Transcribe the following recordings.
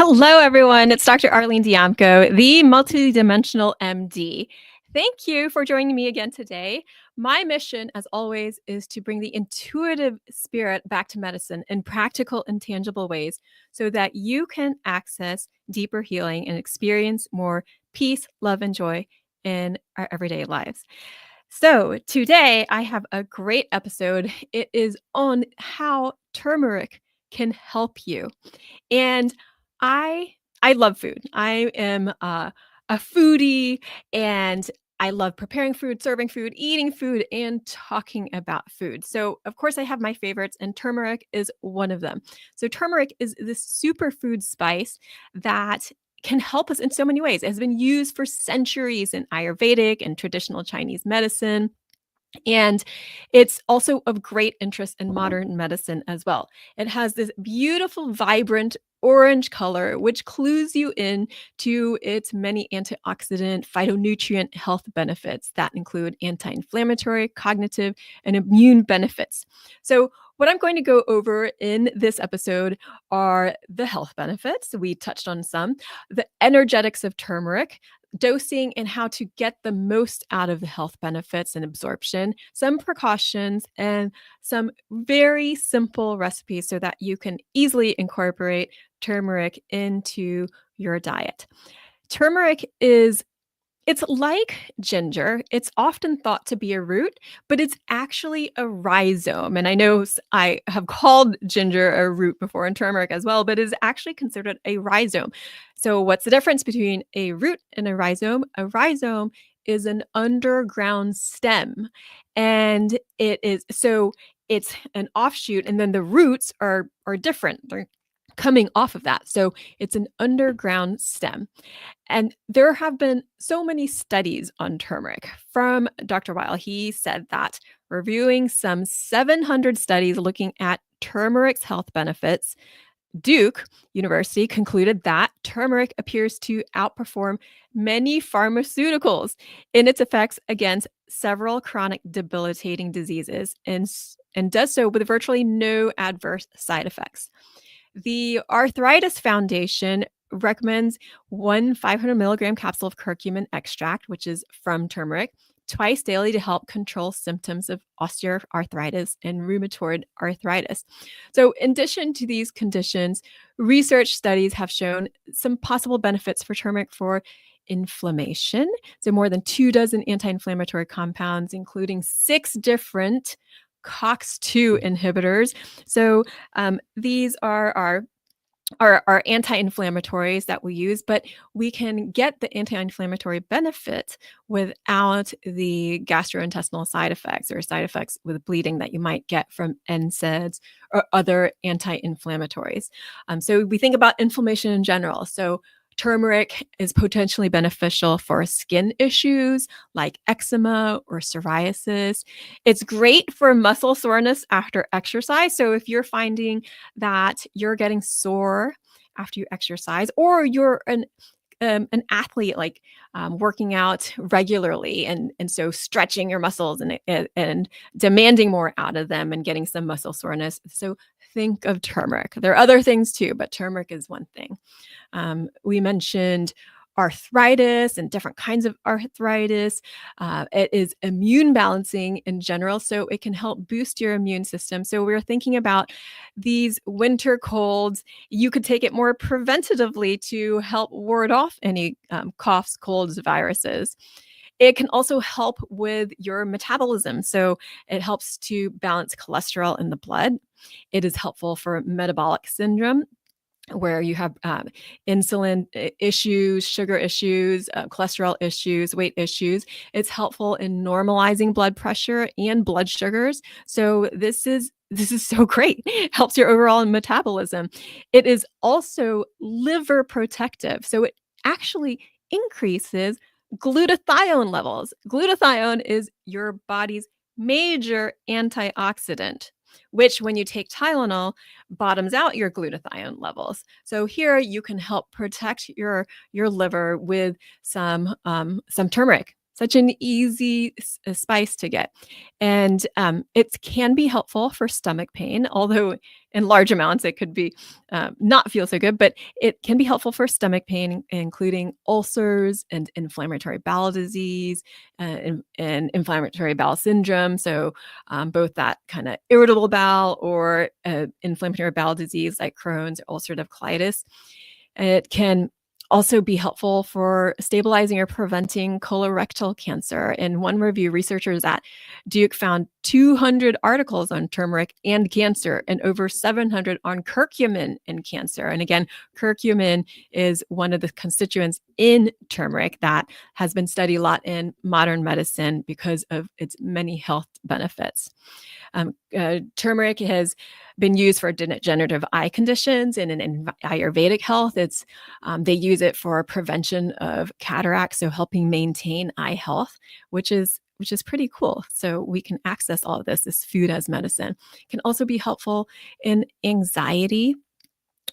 Hello, everyone. It's Dr. Arlene Dijamco, the MultiDimensional MD. Thank you for joining me again today. My mission, as always, is to bring the intuitive spirit back to medicine in practical and tangible ways so that you can access deeper healing and experience more peace, love, and joy in our everyday lives. So, today I have a great episode. It is on how turmeric can help you. And I love food. I am a foodie, and I love preparing food, serving food, eating food, and talking about food. So, of course, I have my favorites, and turmeric is one of them. So, turmeric is this superfood spice that can help us in so many ways. It has been used for centuries in Ayurvedic and traditional Chinese medicine. And it's also of great interest in modern medicine as well. It has this beautiful, vibrant orange color, which clues you in to its many antioxidant, phytonutrient health benefits that include anti-inflammatory, cognitive, and immune benefits. So what I'm going to go over in this episode are the health benefits. We touched on some, the energetics of turmeric, dosing and how to get the most out of the health benefits and absorption, some precautions, and some very simple recipes so that you can easily incorporate turmeric into your diet. Turmeric it's like ginger. It's often thought to be a root, but it's actually a rhizome. And I know I have called ginger a root before and turmeric as well, but is actually considered a rhizome. So what's the difference between a root and a rhizome? A rhizome is an underground stem. And it's an offshoot, and then the roots are different. They're coming off of that. So it's an underground stem. And there have been so many studies on turmeric from Dr. Weil. He said that reviewing some 700 studies looking at turmeric's health benefits, Duke University concluded that turmeric appears to outperform many pharmaceuticals in its effects against several chronic debilitating diseases and does so with virtually no adverse side effects. The Arthritis Foundation recommends one 500 milligram capsule of curcumin extract, which is from turmeric, twice daily to help control symptoms of osteoarthritis and rheumatoid arthritis. So, in addition to these conditions, research studies have shown some possible benefits for turmeric for inflammation. So, more than 24 anti-inflammatory compounds, including 6 different COX-2 inhibitors. So, these are our anti-inflammatories that we use, but we can get the anti-inflammatory benefit without the gastrointestinal side effects or side effects with bleeding that you might get from NSAIDs or other anti-inflammatories. So we think about inflammation in general. So turmeric is potentially beneficial for skin issues like eczema or psoriasis. It's great for muscle soreness after exercise. So if you're finding that you're getting sore after you exercise, or you're an athlete like working out regularly and so stretching your muscles and demanding more out of them and getting some muscle soreness. So think of turmeric. There are other things too, but turmeric is one thing. We mentioned arthritis and different kinds of arthritis. It is immune balancing in general, so it can help boost your immune system. So we're thinking about these winter colds. You could take it more preventatively to help ward off any coughs, colds, viruses. It can also help with your metabolism. So it helps to balance cholesterol in the blood. It is helpful for metabolic syndrome, where you have insulin issues, sugar issues, cholesterol issues, weight issues. It's helpful in normalizing blood pressure and blood sugars. So this is so great. It helps your overall metabolism. It is also liver protective. So it actually increases glutathione levels. Glutathione is your body's major antioxidant, which when you take Tylenol bottoms out your glutathione levels. So here you can help protect your liver with some turmeric. such an easy spice to get. And it can be helpful for stomach pain, although in large amounts it could be not feel so good, but it can be helpful for stomach pain, including ulcers and inflammatory bowel disease and inflammatory bowel syndrome. So, both that kind of irritable bowel or inflammatory bowel disease like Crohn's or ulcerative colitis. It can also be helpful for stabilizing or preventing colorectal cancer. In one review, researchers at Duke found 200 articles on turmeric and cancer and over 700 on curcumin and cancer. And again, curcumin is one of the constituents in turmeric that has been studied a lot in modern medicine because of its many health benefits. Turmeric has been used for degenerative eye conditions and in Ayurvedic health. They use it for prevention of cataracts, so helping maintain eye health, which is pretty cool. So we can access all of this food as medicine. It can also be helpful in anxiety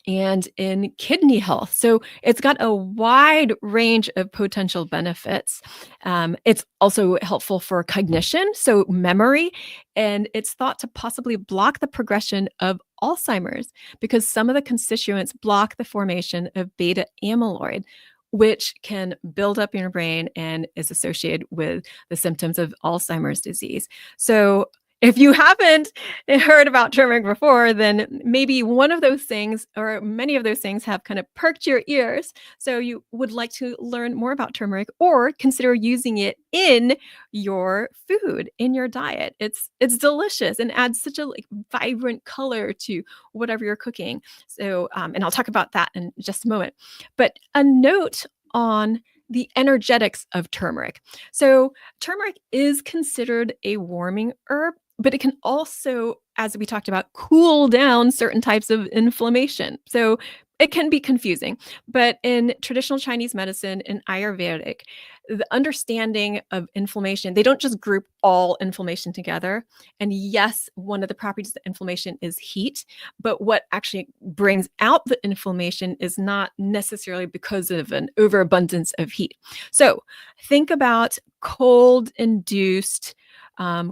and in kidney health. So it's got a wide range of potential benefits. It's also helpful for cognition, so memory, and it's thought to possibly block the progression of Alzheimer's because some of the constituents block the formation of beta amyloid, which can build up in your brain and is associated with the symptoms of Alzheimer's disease. So if you haven't heard about turmeric before, then maybe one of those things or many of those things have kind of perked your ears. So you would like to learn more about turmeric or consider using it in your food, in your diet. It's delicious and adds such a vibrant color to whatever you're cooking. So and I'll talk about that in just a moment. But a note on the energetics of turmeric. So turmeric is considered a warming herb, but it can also, as we talked about, cool down certain types of inflammation. So it can be confusing. But in traditional Chinese medicine and Ayurvedic, the understanding of inflammation, they don't just group all inflammation together. And yes, one of the properties of inflammation is heat, but what actually brings out the inflammation is not necessarily because of an overabundance of heat. So think about cold-induced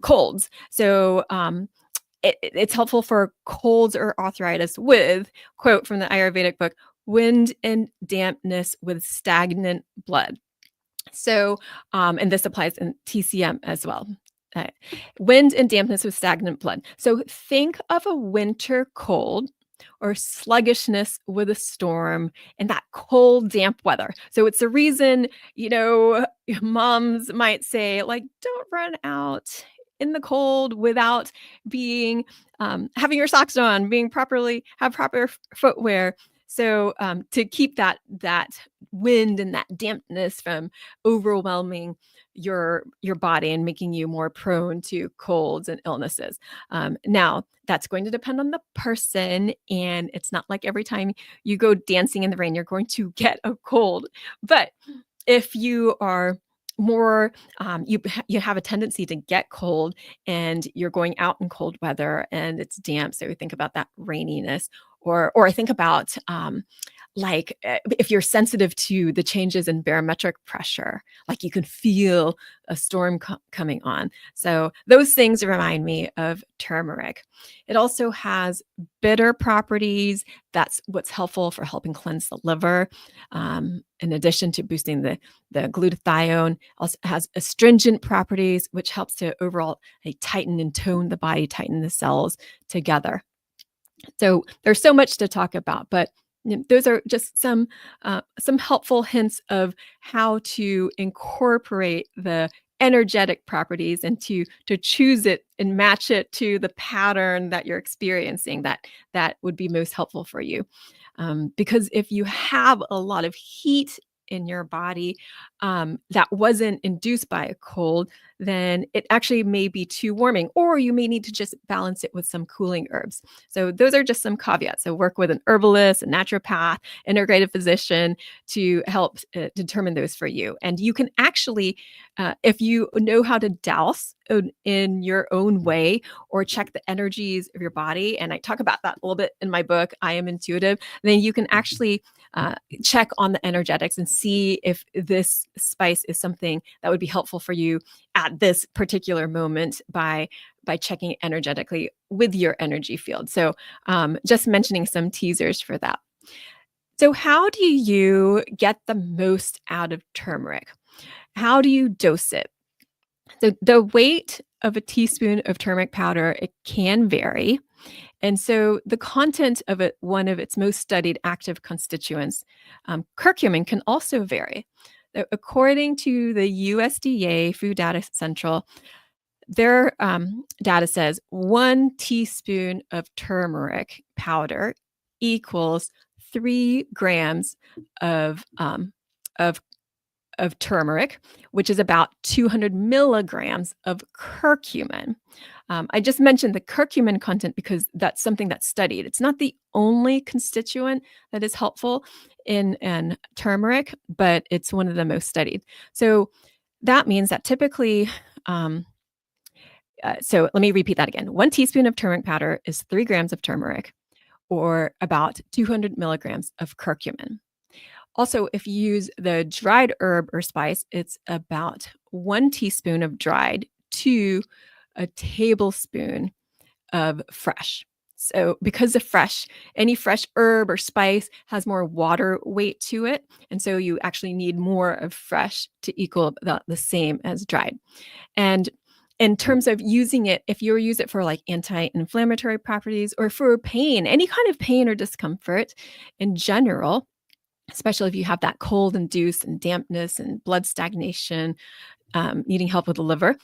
colds. So it's helpful for colds or arthritis with, quote from the Ayurvedic book, wind and dampness with stagnant blood. So, and this applies in TCM as well. Uh, Wind and dampness with stagnant blood. So think of a winter cold or sluggishness with a storm and that cold, damp weather. So it's the reason, moms might say, like, don't run out in the cold without being having your socks on, have proper footwear. So to keep that wind and that dampness from overwhelming your body and making you more prone to colds and illnesses. Now, that's going to depend on the person, and it's not like every time you go dancing in the rain, you're going to get a cold. But if you are more, you have a tendency to get cold, and you're going out in cold weather and it's damp. So think about that raininess, or I think about if you're sensitive to the changes in barometric pressure, like you can feel a storm coming on. So those things remind me of turmeric. It also has bitter properties. That's what's helpful for helping cleanse the liver. In addition to boosting the glutathione, also has astringent properties, which helps to overall tighten and tone the body, tighten the cells together. So there's so much to talk about, but those are just some helpful hints of how to incorporate the energetic properties and to choose it and match it to the pattern that you're experiencing that would be most helpful for you. Because if you have a lot of heat in your body that wasn't induced by a cold, then it actually may be too warming, or you may need to just balance it with some cooling herbs. So those are just some caveats. So work with an herbalist, a naturopath, integrative physician to help determine those for you. And you can actually, if you know how to douse in your own way or check the energies of your body, and I talk about that a little bit in my book, I Am Intuitive, then you can actually check on the energetics and see if this spice is something that would be helpful for you at this particular moment by checking energetically with your energy field. So just mentioning some teasers for that. So how do you get the most out of turmeric? How do you dose it? So the weight of a teaspoon of turmeric powder, it can vary. And so the content of it, one of its most studied active constituents, curcumin, can also vary. So according to the USDA Food Data Central, their data says 1 teaspoon of turmeric powder equals 3 grams of of of turmeric, which is about 200 milligrams of curcumin. I just mentioned the curcumin content because that's something that's studied. It's not the only constituent that is helpful in turmeric, but it's one of the most studied. So that means that typically, so let me repeat that again. 1 teaspoon of turmeric powder is 3 grams of turmeric, or about 200 milligrams of curcumin. Also, if you use the dried herb or spice, it's about 1 teaspoon of dried to a tablespoon of fresh. So, because the any fresh herb or spice has more water weight to it. And so you actually need more of fresh to equal the same as dried. And in terms of using it, if you use it for like anti-inflammatory properties or for pain, any kind of pain or discomfort in general, especially if you have that cold induced and dampness and blood stagnation, needing help with the liver,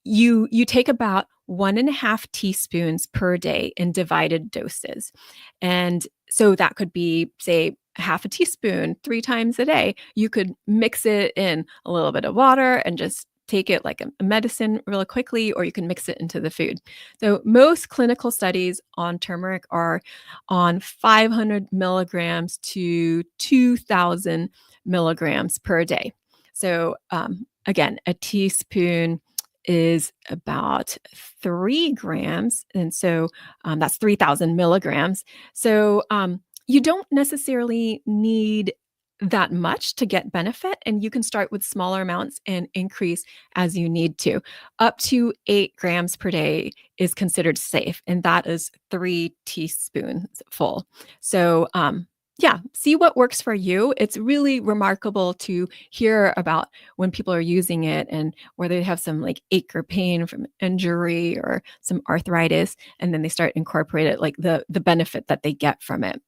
you take about 1.5 teaspoons per day in divided doses. And so that could be, say, half a teaspoon 3 times a day. You could mix it in a little bit of water and just take it like a medicine really quickly, or you can mix it into the food. So most clinical studies on turmeric are on 500 milligrams to 2,000 milligrams per day. So again, a teaspoon is about 3 grams. And so that's 3,000 milligrams. So you don't necessarily need that much to get benefit. And you can start with smaller amounts and increase as you need to. Up to 8 grams per day is considered safe. And that is 3 teaspoons full. So, yeah, see what works for you. It's really remarkable to hear about when people are using it and where they have some like ache or pain from injury or some arthritis, and then they start incorporating it, like the benefit that they get from it.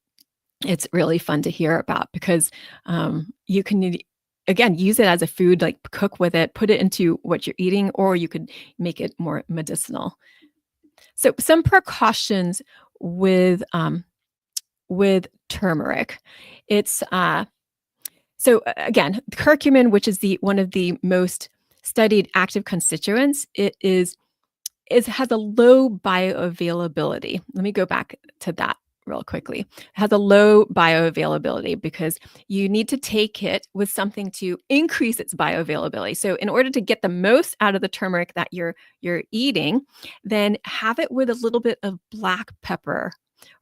It's really fun to hear about because you can again use it as a food, like cook with it, put it into what you're eating, or you could make it more medicinal. So some precautions with turmeric. It's again, curcumin, which is the one of the most studied active constituents. It has a low bioavailability. Let me go back to that real quickly. It has a low bioavailability because you need to take it with something to increase its bioavailability. So in order to get the most out of the turmeric that you're eating, then have it with a little bit of black pepper,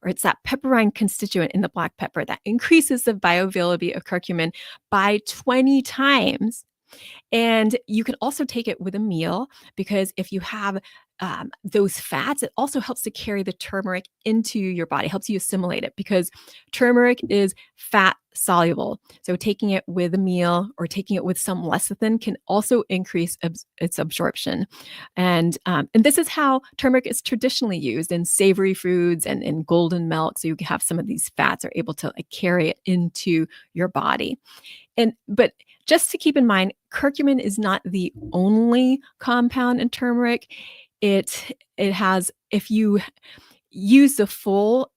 or it's that pepperine constituent in the black pepper that increases the bioavailability of curcumin by 20 times. And you can also take it with a meal because if you have those fats, it also helps to carry the turmeric into your body, helps you assimilate it because turmeric is fat soluble. So taking it with a meal or taking it with some lecithin can also increase its absorption. And this is how turmeric is traditionally used in savory foods and in golden milk. So you can have some of these fats are able to like carry it into your body. But just to keep in mind, curcumin is not the only compound in turmeric. It has, if you use the full,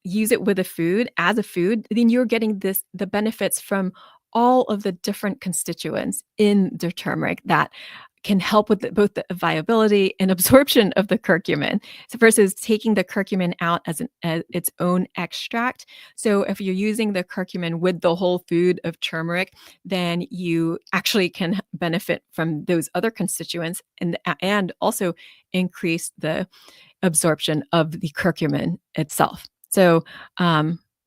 use it with a food as a food, then you're getting the benefits from all of the different constituents in the turmeric that can help with both the viability and absorption of the curcumin. So versus taking the curcumin out as its own extract. So if you're using the curcumin with the whole food of turmeric, then you actually can benefit from those other constituents and also increase the absorption of the curcumin itself. So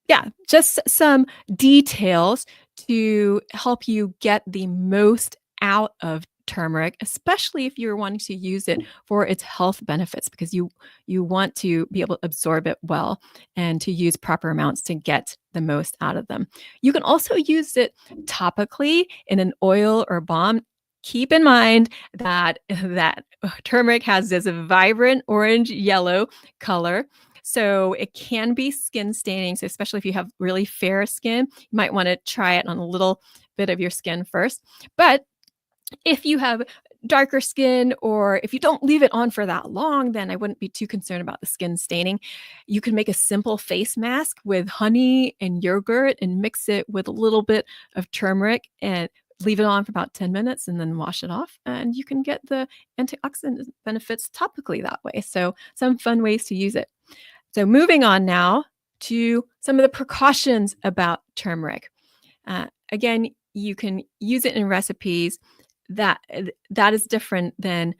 Yeah, just some details to help you get the most out of turmeric, especially if you're wanting to use it for its health benefits, because you want to be able to absorb it well and to use proper amounts to get the most out of them. You can also use it topically in an oil or balm. Keep in mind that turmeric has this vibrant orange yellow color, so it can be skin staining. So especially if you have really fair skin, you might want to try it on a little bit of your skin first. But if you have darker skin, or if you don't leave it on for that long, then I wouldn't be too concerned about the skin staining. You can make a simple face mask with honey and yogurt and mix it with a little bit of turmeric and leave it on for about 10 minutes and then wash it off. And you can get the antioxidant benefits topically that way. So, some fun ways to use it. So, moving on now to some of the precautions about turmeric. Again, you can use it in recipes that is different than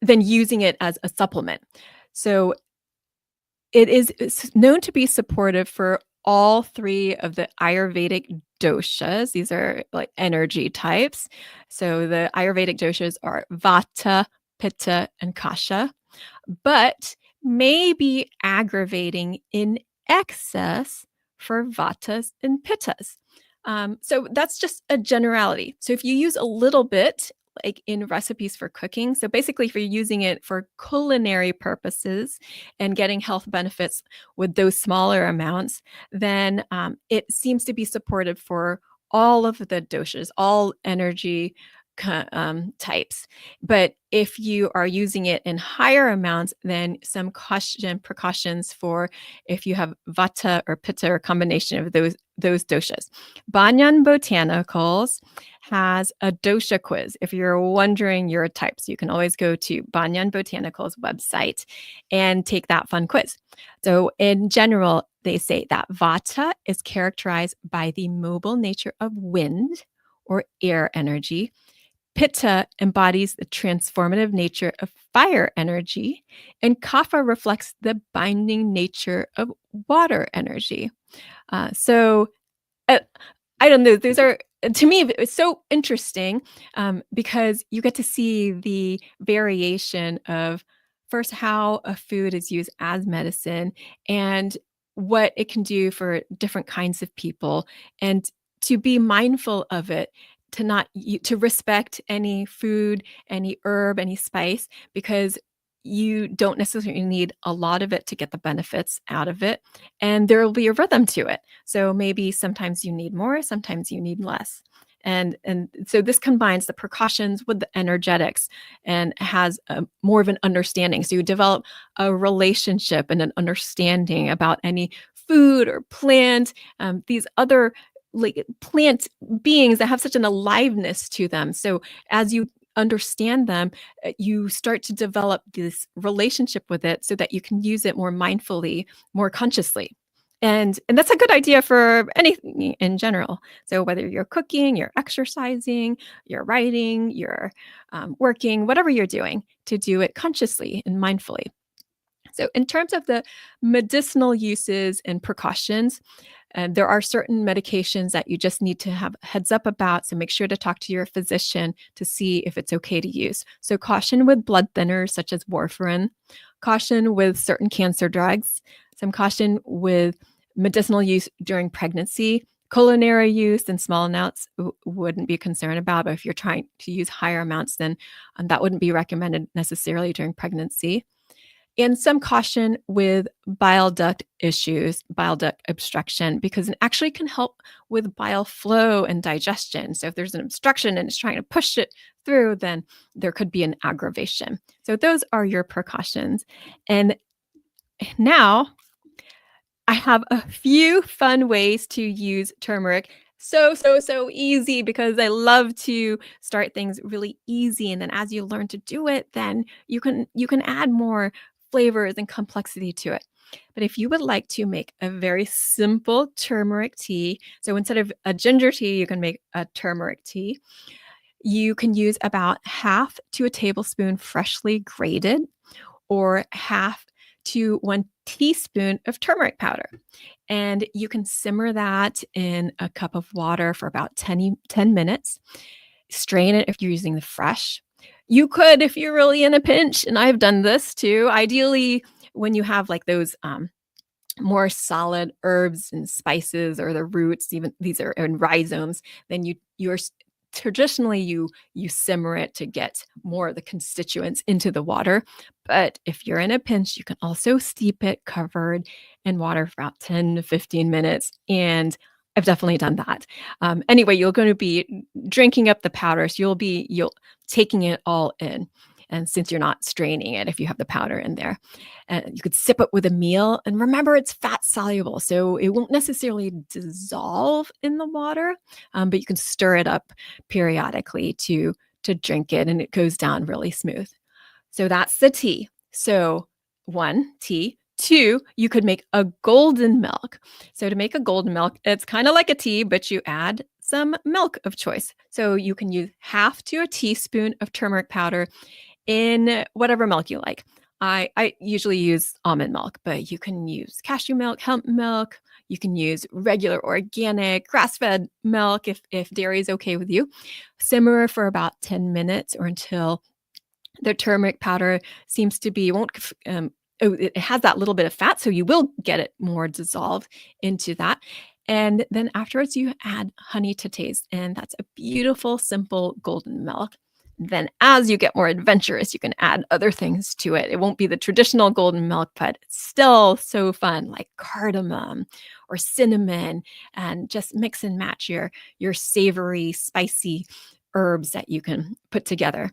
using it as a supplement. So, it's known to be supportive for all three of the Ayurvedic doshas. These are like energy types. So, the Ayurvedic doshas are Vata, Pitta, and Kasha, but may be aggravating in excess for vatas and pittas. So that's just a generality. So if you use a little bit, like in recipes for cooking, so basically if you're using it for culinary purposes and getting health benefits with those smaller amounts, then it seems to be supportive for all of the doshas, all energy types. But if you are using it in higher amounts, then some caution precautions for if you have vata or pitta or combination of those doshas. Banyan Botanicals has a dosha quiz. If you're wondering your types, you can always go to Banyan Botanicals website and take that fun quiz. So in general, they say that vata is characterized by the mobile nature of wind or air energy. Pitta embodies the transformative nature of fire energy, and Kapha reflects the binding nature of water energy. So uh, I don't know. Those are, to me, it's so interesting because you get to see the variation of first how a food is used as medicine and what it can do for different kinds of people, and to be mindful of it, to not to respect any food, any herb, any spice, because you don't necessarily need a lot of it to get the benefits out of it, and there will be a rhythm to it. So maybe sometimes you need more, sometimes you need less. And so this combines the precautions with the energetics and has more of an understanding. So you develop a relationship and an understanding about any food or plant, these other like plant beings that have such an aliveness to them. So as you understand them, you start to develop this relationship with it so that you can use it more mindfully, more consciously. And that's a good idea for anything in general. So whether you're cooking, you're exercising, you're writing, you're working, whatever you're doing, to do it consciously and mindfully. So, in terms of the medicinal uses and precautions, there are certain medications that you just need to have a heads up about. So, make sure to talk to your physician to see if it's okay to use. So, caution with blood thinners such as warfarin, caution with certain cancer drugs, some caution with medicinal use during pregnancy. Culinary use in small amounts wouldn't be concerned about, but if you're trying to use higher amounts, then that wouldn't be recommended necessarily during pregnancy, and some caution with bile duct issues, bile duct obstruction, because it actually can help with bile flow and digestion. So if there's an obstruction and it's trying to push it through, then there could be an aggravation. So those are your precautions. And now I have a few fun ways to use turmeric. So easy, because I love to start things really easy, and then as you learn to do it, then you can add more flavors and complexity to it. But if you would like to make a very simple turmeric tea, so instead of a ginger tea, you can make a turmeric tea. You can use about half to a tablespoon freshly grated, or half to 1 teaspoon of turmeric powder. And you can simmer that in a cup of water for about 10 minutes. Strain it if you're using the fresh. You could, if you're really in a pinch, and I've done this too, ideally, when you have like those more solid herbs and spices or the roots, even these are in rhizomes, then traditionally you simmer it to get more of the constituents into the water. But if you're in a pinch, you can also steep it covered in water for about 10 to 15 minutes. And I've definitely done that. Anyway, you're going to be drinking up the powder, so you'll taking it all in. And since you're not straining it, if you have the powder in there, you could sip it with a meal. And remember, it's fat soluble, so it won't necessarily dissolve in the water, but you can stir it up periodically to drink it, and it goes down really smooth. So that's the tea. So one, tea. Two, you could make a golden milk. So to make a golden milk, it's kind of like a tea, but you add some milk of choice. So you can use half to a teaspoon of turmeric powder in whatever milk you like. I usually use almond milk, but you can use cashew milk, hemp milk. You can use regular organic grass-fed milk if dairy is okay with you. Simmer for about 10 minutes or until the turmeric powder seems to be won't it has that little bit of fat, so you will get it more dissolved into that. And then afterwards, you add honey to taste, and that's a beautiful, simple golden milk. Then, as you get more adventurous, you can add other things to it. It won't be the traditional golden milk, but it's still so fun, like cardamom or cinnamon, and just mix and match your savory, spicy herbs that you can put together.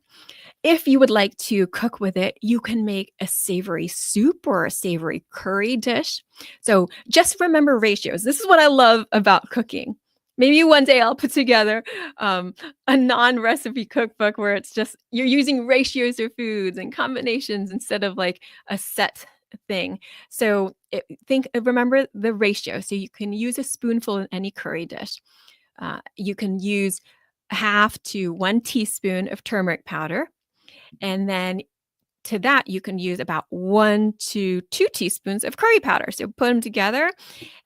If you would like to cook with it, you can make a savory soup or a savory curry dish. So just remember ratios. This is what I love about cooking. Maybe one day I'll put together a non-recipe cookbook where it's just you're using ratios of foods and combinations instead of like a set thing. So remember the ratio. So you can use a spoonful in any curry dish. You can use half to 1 teaspoon of turmeric powder. And then to that, you can use about 1 to 2 teaspoons of curry powder. So put them together,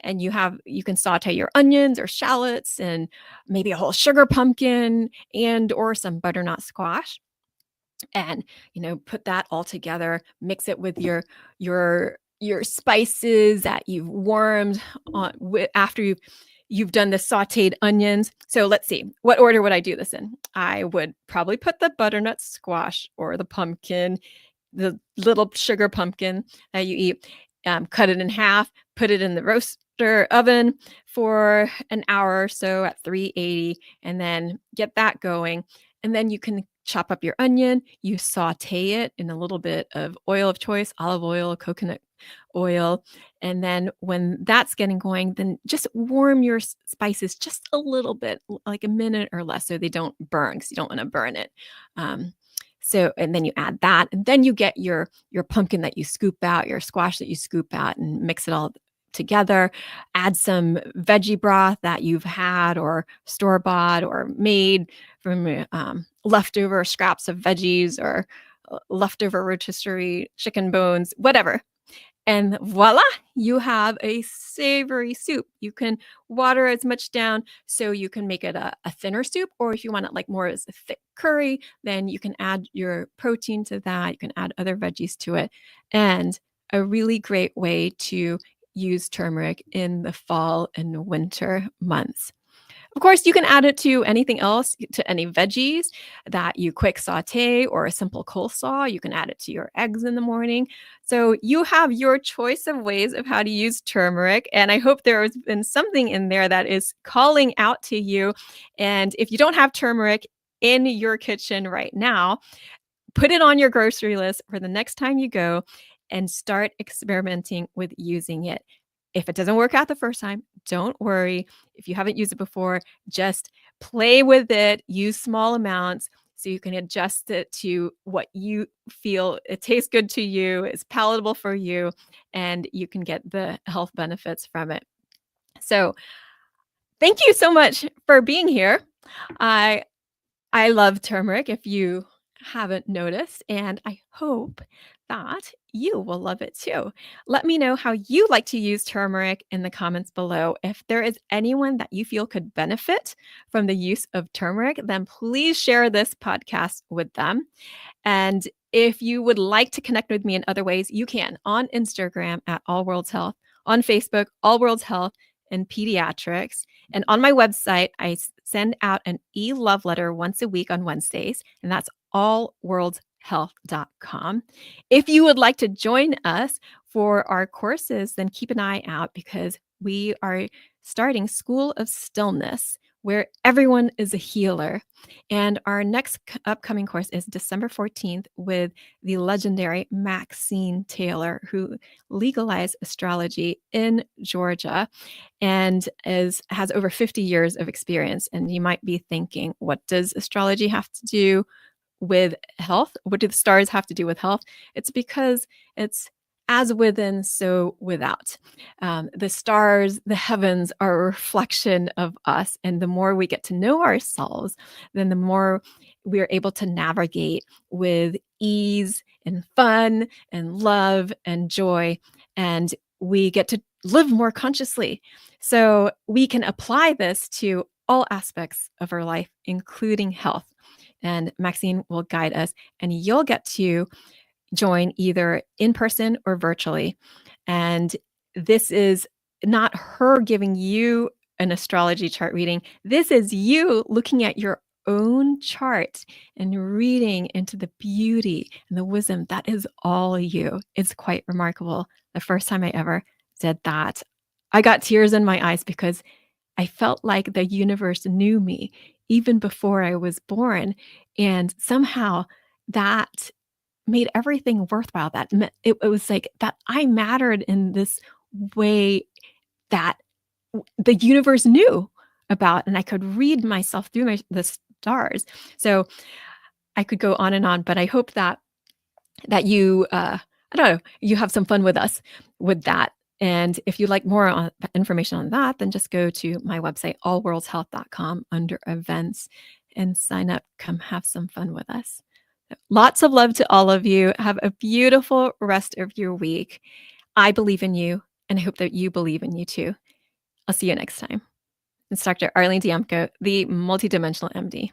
and you can saute your onions or shallots and maybe a whole sugar pumpkin and or some butternut squash. And put that all together, mix it with your spices that you've warmed after you've done the sauteed onions. So let's see, what order would I do this in? I would probably put the butternut squash or the pumpkin, the little sugar pumpkin that you eat, cut it in half, put it in the roaster oven for an hour or so at 380, and then get that going. And then you can chop up your onion, you saute it in a little bit of oil of choice, olive oil, coconut oil. And then when that's getting going, then just warm your spices just a little bit, like a minute or less, so they don't burn, because you don't want to burn it. And then you add that, and then you get your pumpkin that you scoop out, your squash that you scoop out, and mix it all together. Add some veggie broth that you've had or store-bought or made from leftover scraps of veggies or leftover rotisserie chicken bones, whatever. And voila, you have a savory soup. You can water as much down so you can make it a thinner soup, or if you want it like more as a thick curry, then you can add your protein to that. You can add other veggies to it. And a really great way to use turmeric in the fall and winter months. Of course, you can add it to anything else, to any veggies that you quick saute or a simple coleslaw. You can add it to your eggs in the morning. So you have your choice of ways of how to use turmeric. And I hope there has been something in there that is calling out to you. And if you don't have turmeric in your kitchen right now, put it on your grocery list for the next time you go and start experimenting with using it. If it doesn't work out the first time, don't worry. If you haven't used it before, just play with it, use small amounts so you can adjust it to what you feel it tastes good to you, is palatable for you, and you can get the health benefits from it. So, thank you so much for being here. I I love turmeric, if you haven't noticed, and I hope that, you will love it too. Let me know how you like to use turmeric in the comments below. If there is anyone that you feel could benefit from the use of turmeric, then please share this podcast with them. And if you would like to connect with me in other ways, you can on Instagram at All Worlds Health, on Facebook, All Worlds Health and Pediatrics. And on my website, I send out an e-love letter once a week on Wednesdays, and that's allworldshealth.com. If you would like to join us for our courses, then keep an eye out because we are starting School of Stillness, where everyone is a healer. And our next upcoming course is December 14th with the legendary Maxine Taylor, who legalized astrology in Georgia and has over 50 years of experience. And you might be thinking, what does astrology have to do with health? What do the stars have to do with health? It's because it's as within, so without. The stars, the heavens are a reflection of us. And the more we get to know ourselves, then the more we are able to navigate with ease and fun and love and joy. And we get to live more consciously. So we can apply this to all aspects of our life, including health. And Maxine will guide us, and you'll get to join either in person or virtually. And this is not her giving you an astrology chart reading. This is you looking at your own chart and reading into the beauty and the wisdom that is all you. It's quite remarkable. The first time I ever did that, I got tears in my eyes because I felt like the universe knew me even before I was born. And somehow that made everything worthwhile. It was like that I mattered in this way that the universe knew about, and I could read myself through the stars. So I could go on, but I hope that you, I don't know, you have some fun with us with that. And if you'd like more information on that, then just go to my website, allworldshealth.com, under events, and sign up. Come have some fun with us. Lots of love to all of you. Have a beautiful rest of your week. I believe in you, and I hope that you believe in you too. I'll see you next time. It's Dr. Arlene Dijamco, the multidimensional MD.